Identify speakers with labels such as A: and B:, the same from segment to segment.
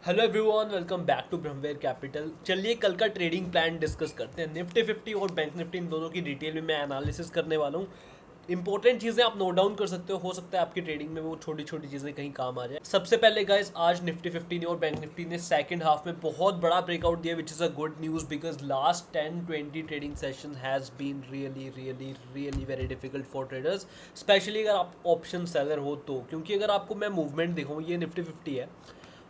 A: Hello everyone, welcome back to Brahmware Capital. चलिए कल का ट्रेडिंग प्लान डिस्कस करते हैं। निफ्टी 50 और बैंक निफ्टी इन दोनों की डिटेल में मैं एनालिसिस करने वाला हूँ। इंपॉर्टेंट चीज़ें आप नोट डाउन कर सकते हो सकता है आपकी ट्रेडिंग में वो छोटी छोटी चीज़ें कहीं काम आ जाए। सबसे पहले गाइस, आज निफ्टी 50 ने और बैंक निफ्टी ने सेकंड हाफ में बहुत बड़ा ब्रेकआउट दिया, which is a good news because last 10-20 trading session has been really really really very difficult for traders, specially अगर आप ऑप्शन सेलर हो तो। क्योंकि अगर आपको मैं मूवमेंट दिखाऊँ, ये निफ्टी 50 है,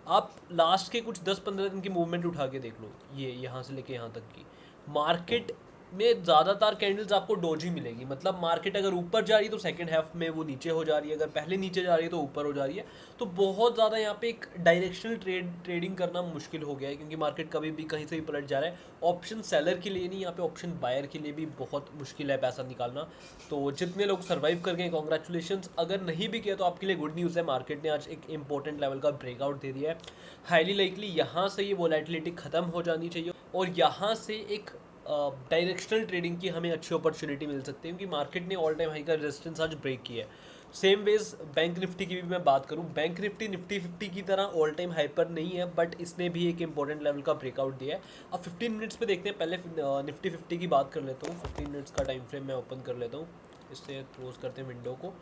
A: आप लास्ट के कुछ 10-15 दिन की मूवमेंट उठा के देख लो, ये यहाँ से लेके यहाँ तक की मार्केट में ज़्यादातर कैंडल्स आपको डोजी मिलेगी। मतलब मार्केट अगर ऊपर जा रही है तो सेकंड हाफ में वो नीचे हो जा रही है, अगर पहले नीचे जा रही है तो ऊपर हो जा रही है। तो बहुत ज़्यादा यहाँ पे एक डायरेक्शनल ट्रेडिंग करना मुश्किल हो गया है, क्योंकि मार्केट कभी भी कहीं से भी पलट जा रहा है। ऑप्शन सेलर के लिए नहीं, यहाँ पे ऑप्शन बायर के लिए भी बहुत मुश्किल है पैसा निकालना। तो जितने लोग सर्वाइव कर गए कॉन्ग्रेचुलेशन, अगर नहीं भी किया तो आपके लिए गुड न्यूज़ है। मार्केट ने आज एक इंपॉर्टेंट लेवल का ब्रेकआउट दे दिया है। हाईली लाइकली यहाँ से ये वोलेटिलिटी ख़त्म हो जानी चाहिए और यहाँ से एक डायरेक्शनल ट्रेडिंग की हमें अच्छी अपॉर्चुनिटी मिल सकती है, क्योंकि मार्केट ने ऑल टाइम हाई का रेजिस्टेंस आज ब्रेक किया है। सेम वेज बैंक निफ्टी की भी मैं बात करूं, बैंक निफ्टी निफ्टी 50 की तरह ऑल टाइम हाई पर नहीं है, बट इसने भी एक इंपॉर्टेंट लेवल का ब्रेकआउट दिया है। अब 15 मिनट्स पे देखते हैं। पहले निफ्टी 50 की बात कर लेता हूँ। 15 मिनट्स का टाइम फ्रेम मैं ओपन कर लेता हूँ, इससे क्लोज करते हैं विंडो को।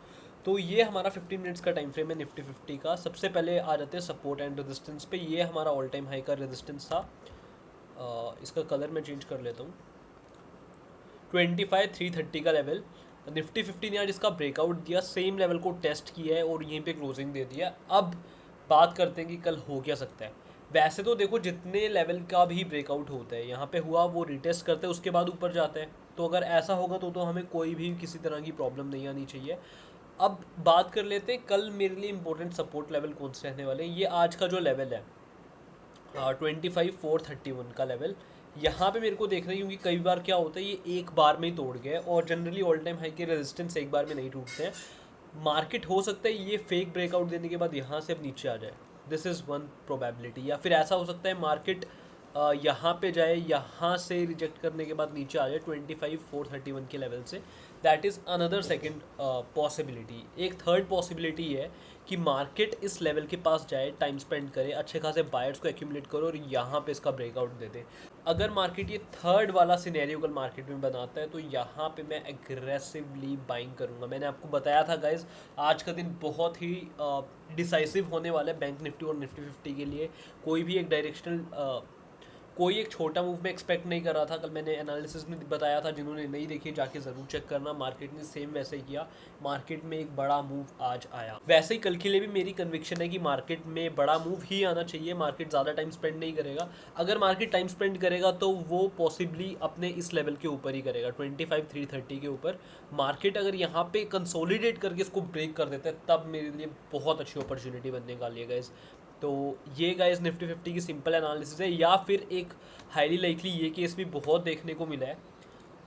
A: तो ये हमारा 15 मिनट्स का टाइम फ्रेम है निफ्टी 50 का। सबसे पहले आ जाते हैं सपोर्ट एंड रेजिस्टेंस पे। ये हमारा ऑल टाइम हाई का रेजिस्टेंस था। इसका कलर मैं चेंज कर लेता हूँ। 25,330 का लेवल निफ्टी 50 ने आज इसका ब्रेकआउट दिया, सेम लेवल को टेस्ट किया है और यहीं पे क्लोजिंग दे दिया। अब बात करते हैं कि कल हो क्या सकता है। वैसे तो देखो, जितने लेवल का भी ब्रेकआउट होता है यहाँ पे हुआ, वो रिटेस्ट करते हैं उसके बाद ऊपर जाता है। तो अगर ऐसा होगा तो हमें कोई भी किसी तरह की प्रॉब्लम नहीं आनी चाहिए। अब बात कर लेते हैं कल मेरे लिए इंपॉर्टेंट सपोर्ट लेवल कौन से रहने वाले हैं। ये आज का जो लेवल है 25,431 का लेवल, यहाँ पे मेरे को देखना है, क्योंकि कई बार क्या होता है ये एक बार में ही तोड़ गया, और जनरली ऑल टाइम हाई के रेजिस्टेंस एक बार में नहीं टूटते हैं। मार्केट हो सकता है ये फेक ब्रेकआउट देने के बाद यहाँ से अब नीचे आ जाए, दिस इज़ वन प्रोबेबिलिटी। या फिर ऐसा हो सकता है मार्केट यहाँ पे जाए, यहाँ से रिजेक्ट करने के बाद नीचे आ जाए 25,431 के लेवल से। That is another second possibility. एक थर्ड पॉसिबिलिटी है कि मार्केट इस लेवल के पास जाए, टाइम स्पेंड करे, अच्छे खासे बायर्स को एक्यूमुलेट करो और यहाँ पे इसका ब्रेकआउट दे दे। अगर मार्केट ये थर्ड वाला सिनेरियो कल मार्केट में बनाता है तो यहाँ पे मैं एग्रेसिवली बाइंग करूँगा। मैंने आपको बताया था गाइज, आज का दिन बहुत ही डिसाइसिव होने वाला है बैंक निफ्टी और निफ्टी 50 के लिए। कोई भी एक डायरेक्शनल कोई एक छोटा मूव में एक्सपेक्ट नहीं कर रहा था। कल मैंने एनालिसिस में बताया था, जिन्होंने नहीं देखी जाके ज़रूर चेक करना। मार्केट ने सेम वैसे ही किया, मार्केट में एक बड़ा मूव आज आया। वैसे ही कल के लिए भी मेरी कन्विक्शन है कि मार्केट में बड़ा मूव ही आना चाहिए। मार्केट ज़्यादा टाइम स्पेंड नहीं करेगा। अगर मार्केट टाइम स्पेंड करेगा तो वो पॉसिबली अपने इस लेवल के ऊपर ही करेगा, 25,330 के ऊपर। मार्केट अगर यहाँ पे कंसोलिडेट करके इसको ब्रेक कर देता है तब मेरे लिए बहुत अच्छी अपॉर्चुनिटी बनने वाली है गाइस। तो ये गाइस निफ्टी 50 की सिंपल एनालिसिस है। या फिर एक हाईली लाइकली ये केस भी बहुत देखने को मिला है,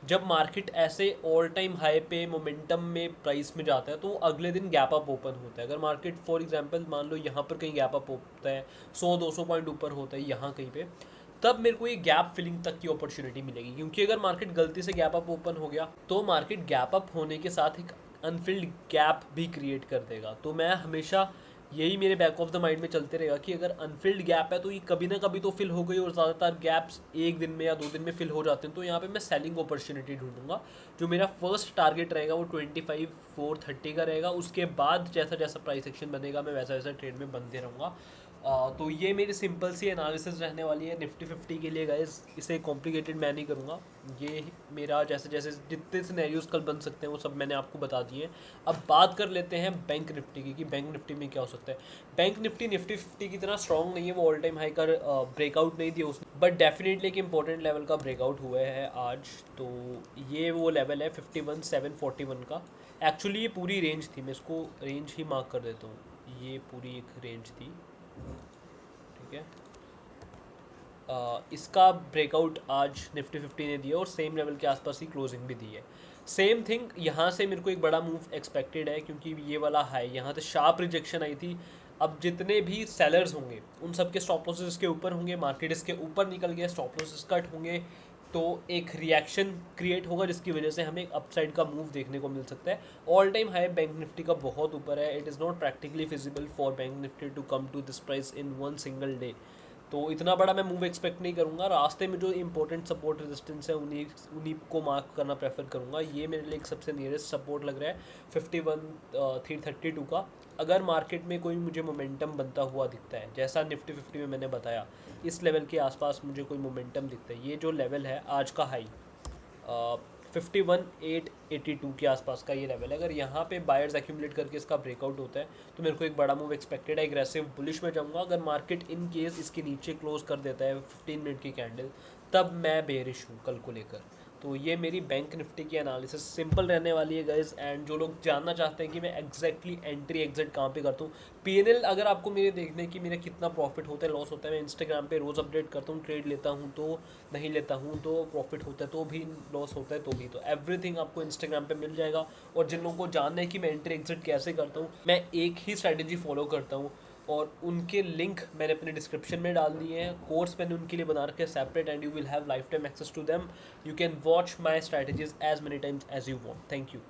A: जब मार्केट ऐसे ऑल टाइम हाई पे मोमेंटम में प्राइस में जाता है तो अगले दिन गैप अप ओपन होता है। अगर मार्केट फॉर एग्जांपल मान लो यहाँ पर कहीं गैप अप होता है, 100-200 पॉइंट ऊपर होता है यहाँ कहीं पे, तब मेरे को ये गैप फिलिंग तक की अपॉर्चुनिटी मिलेगी। क्योंकि अगर मार्केट गलती से गैप अप ओपन हो गया तो मार्केट गैप अप होने के साथ एक अनफिल्ड गैप भी क्रिएट कर देगा। तो मैं हमेशा यही मेरे बैक ऑफ द माइंड में चलते रहेगा कि अगर अनफिल्ड गैप है तो ये कभी ना कभी तो फिल हो गई, और ज़्यादातर गैप्स एक दिन में या 2 दिन में फिल हो जाते हैं। तो यहाँ पे मैं सेलिंग अपॉर्चुनिटी ढूंढूंगा। जो मेरा फर्स्ट टारगेट रहेगा वो 25,430 का रहेगा। उसके बाद जैसा जैसा प्राइस एक्शन बनेगा मैं वैसा वैसा ट्रेड में बनते रहूँगा। तो ये मेरी सिंपल सी एनालिसिस रहने वाली है निफ्टी 50 के लिए गाइस। इसे कॉम्प्लिकेटेड मैं नहीं करूँगा। ये मेरा जैसे जैसे जितने सिनेरियोज कल बन सकते हैं वो सब मैंने आपको बता दिए। अब बात कर लेते हैं बैंक निफ्टी की, कि बैंक निफ्टी में क्या हो सकता है। बैंक निफ्टी निफ्टी 50 की तरह स्ट्रॉन्ग नहीं है, वो ऑल टाइम हाई का ब्रेकआउट नहीं दिया उसने, बट डेफिनेटली एक इंपॉर्टेंट लेवल का ब्रेकआउट हुआ है आज। तो ये वो लेवल है 51,741 का। एक्चुअली ये पूरी रेंज थी, मैं इसको रेंज ही मार्क कर देता हूँ। ये पूरी एक रेंज थी, ठीक है। इसका ब्रेकआउट आज निफ्टी 50 ने दिया और सेम लेवल के आसपास ही क्लोजिंग भी दी है। सेम थिंग यहाँ से मेरे को एक बड़ा मूव एक्सपेक्टेड है, क्योंकि ये वाला हाई यहाँ से शार्प रिजेक्शन आई थी। अब जितने भी सेलर्स होंगे उन सब के स्टॉप लॉसेस इसके ऊपर होंगे, मार्केट इसके ऊपर निकल गया, स्टॉप लॉसेस कट होंगे, तो एक रिएक्शन क्रिएट होगा जिसकी वजह से हमें एक अपसाइड का मूव देखने को मिल सकता है। All time high bank Nifty का बहुत ऊपर है। It is not practically feasible for bank Nifty to come to this price in one single day. तो इतना बड़ा मैं मूव एक्सपेक्ट नहीं करूँगा। रास्ते में जो इंपॉर्टेंट सपोर्ट रेजिस्टेंस है उन्हीं उन्हीं को मार्क करना प्रेफर करूँगा। ये मेरे लिए एक सबसे नियरेस्ट सपोर्ट लग रहा है 51,332 का। अगर मार्केट में कोई मुझे मोमेंटम बनता हुआ दिखता है, जैसा निफ्टी 50 में मैंने बताया, इस लेवल के आसपास मुझे कोई मोमेंटम दिखता है, ये जो लेवल है आज का हाई 51,882 के आसपास का ये लेवल है, अगर यहाँ पे बायर्स एक्यूमुलेट करके इसका ब्रेकआउट होता है तो मेरे को एक बड़ा मूव एक्सपेक्टेड है। एग्रेसिव बुलिश में जाऊँगा। अगर मार्केट इन केस इसके नीचे क्लोज कर देता है 15 मिनट की कैंडल, तब मैं बेरिश हूँ कल को लेकर। तो ये मेरी बैंक निफ्टी की एनालिसिस सिंपल रहने वाली है गाइज। एंड जो लोग जानना चाहते हैं कि मैं एग्जैक्टली एंट्री एग्जिट कहाँ पे करता हूँ, पीएनएल अगर आपको मेरे देखने की मेरा कितना प्रॉफिट होता है लॉस होता है, मैं इंस्टाग्राम पे रोज़ अपडेट करता हूँ। ट्रेड लेता हूँ तो, नहीं लेता हूँ तो, प्रॉफिट होता है तो भी, लॉस होता है तो भी, तो एवरीथिंग आपको इंस्टाग्राम पे मिल जाएगा। और जिन लोगों को जानना है कि मैं एंट्री एग्जिट कैसे करता हूँ, मैं एक ही स्ट्रैटेजी फॉलो करता हूँ और उनके लिंक मैंने अपने डिस्क्रिप्शन में डाल दिए हैं। कोर्स मैंने उनके लिए बना रखे हैं separate, and you will have life time access to them. You can watch my strategies as many times as you want. Thank you.